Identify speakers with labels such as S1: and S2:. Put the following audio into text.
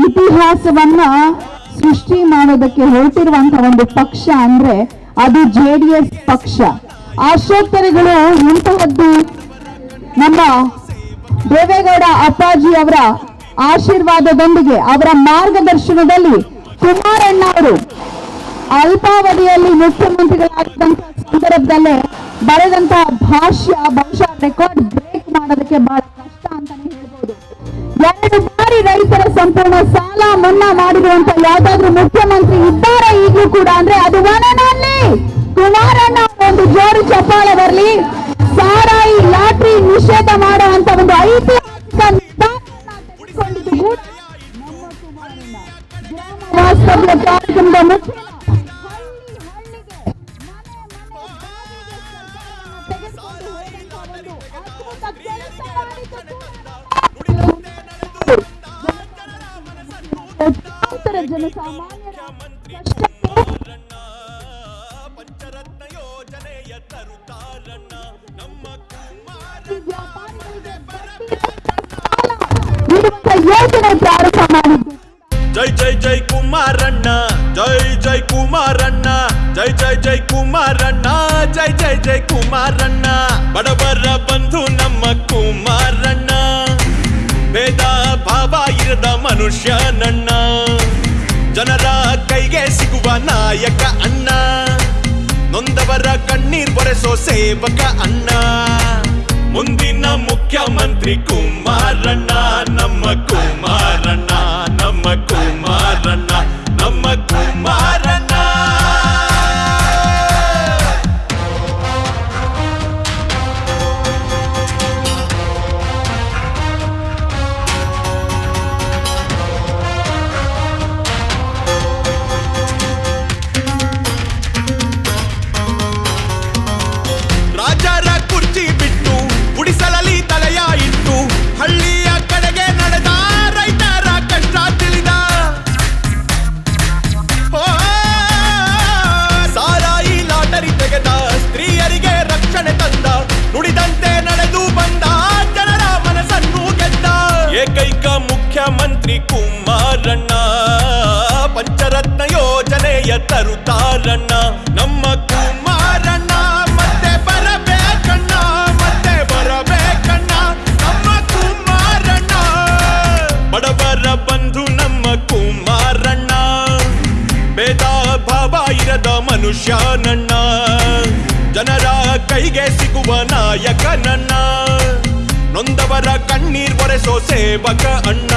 S1: ಇತಿಹಾಸವನ್ನ ಸೃಷ್ಟಿ ಮಾಡೋದಕ್ಕೆ ಹೊರಟಿರುವಂತಹ ಒಂದು ಪಕ್ಷ ಅಂದ್ರೆ ಅದು JDS ಪಕ್ಷ. ಆಶೋತ್ತರಗಳು ಇಂತಹದ್ದು ನಮ್ಮ ದೇವೇಗೌಡ ಅಪ್ಪಾಜಿ ಅವರ ಆಶೀರ್ವಾದದೊಂದಿಗೆ ಅವರ ಮಾರ್ಗದರ್ಶನದಲ್ಲಿ ಕುಮಾರಣ್ಣ ಅವರು ಅಲ್ಪಾವಧಿಯಲ್ಲಿ ಮುಖ್ಯಮಂತ್ರಿಗಳಾಗಿದ್ದಂತಹ ಸಂದರ್ಭದಲ್ಲೇ ಬರೆದಂತಹ ಭಾಷ್ಯ ಬಹುಶಃ ರೆಕಾರ್ಡ್ ಬ್ರೇಕ್ ಮಾಡೋದಕ್ಕೆ ಬಹಳ ಕಷ್ಟ ಅಂತಾನೆ ಹೇಳ್ಬೋದು. 2 ಬಾರಿ ರೈತರ ಸಂಪೂರ್ಣ ಸಾಲ ಮನ್ನಾ ಮಾಡಿರುವಂತ ಯಾವ್ದಾದ್ರು ಮುಖ್ಯಮಂತ್ರಿ ಇದ್ದಾರೆ ಈಗಲೂ ಕೂಡ ಅಂದ್ರೆ ಅದು ಒಣನಲ್ಲಿ ಕುಮಾರಣ್ಣ. ಒಂದು ಜೋರು ಚಪ್ಪಾಳೆ ಬರಲಿ. ಸಾರಾಯಿ ಲಾಟ್ರಿ ನಿಷೇಧ ಮಾಡುವಂತ ಒಂದು ಐತಿಹಾಸಿಕ ನಿರ್ಧಾರವನ್ನು ತೆಗೆದುಕೊಂಡಿದ್ದು ಕೂಡ ನಮ್ಮ ಕುಮಾರಣ್ಣ. ಗ್ರಾಮ ವಾಸ್ತವ್ಯ ಕಾರ್ಯಕ್ರಮದ ಮುಖ್ಯ ಜನಸಾಮಾನ್ಯರ
S2: ಪಂಚರತ್ನ ಯೋಜನೆಯ ತರುತ್ತಾರಣ್ಣ ನಮ್ಮ
S1: ಯೋಜನೆ ಪ್ರಾರಂಭ ಮಾಡಿದ್ದು.
S2: ಜೈ ಜೈ ಜೈ ಕುಮಾರಣ್ಣ, ಜೈ ಜೈ ಕುಮಾರಣ್ಣ, ಜೈ ಜೈ ಜೈ ಕುಮಾರಣ್ಣ, ಜೈ ಜೈ ಜೈ ಕುಮಾರಣ್ಣ. ಬಡವರ ಬಂಧು ನಮ್ಮ ಕುಮಾರಣ್ಣ, ಭೇದ ಭಾವ ಇರದ ಮನುಷ್ಯ ನನ್ನ, ಜನರ ಕೈಗೆ ಸಿಗುವ ನಾಯಕ ಅಣ್ಣ, ನೊಂದವರ ಕಣ್ಣೀರ್ ಬರೆಸೋ ಸೇವಕ ಅಣ್ಣ. ಮುಂದಿನ ಮುಖ್ಯಮಂತ್ರಿ ಕುಮಾರಣ್ಣ, ನಮ್ಮ ಕುಮಾರಣ್ಣ, ನಮ್ಮ ಕುಮಾರಣ್ಣ, ನಮ್ಮ ಕುಮಾರಣ್ಣ. ರಾಜರ ಕುರ್ಚಿ ಬಿಟ್ಟು ಗುಡಿಸಲಲ್ಲಿ ತಲೆಯ ಇಟ್ಟು ಹಳ್ಳಿಯ ಕಡೆಗೆ ನಡೆದ ರೈತರ ಕಷ್ಟ ತಿಳಿದ. ಸಾರಾಯಿ ಲಾಟರಿ ತೆಗೆದ, ಸ್ತ್ರೀಯರಿಗೆ ರಕ್ಷಣೆ ತಂದ, ನುಡಿದಂತೆ ನಡೆದು ಬಂದ, ಜನರ ಮನಸ್ಸನ್ನು ಗೆದ್ದ. ಏಕೈಕ ಮುಖ್ಯಮಂತ್ರಿ ಕುಮಾರಣ್ಣ, ಪಂಚರತ್ನ ಯೋಜನೆಯ ತರುತ್ತಾರಣ್ಣ ನಮ್ಮ ಕುಮಾರಣ್ಣ. ಮತ್ತೆ ಬರಬೇಕಣ್ಣ, ಮತ್ತೆ ಬರಬೇಕಣ್ಣ ನಮ್ಮ ಕುಮಾರಣ್ಣ. ಬಡವರ ಬಂಧು ನಮ್ಮ ಕುಮಾರಣ್ಣ, ಭೇದ ಭಾವ ಇರದ ಮನುಷ್ಯ ನನ್ನ, ಜನರ ಕೈಗೆ ಸಿಗುವ ನಾಯಕ ನನ್ನ, ನೊಂದವರ ಕಣ್ಣೀರ್ ಒರೆಸೋ ಸೇವಕ ಅಣ್ಣ.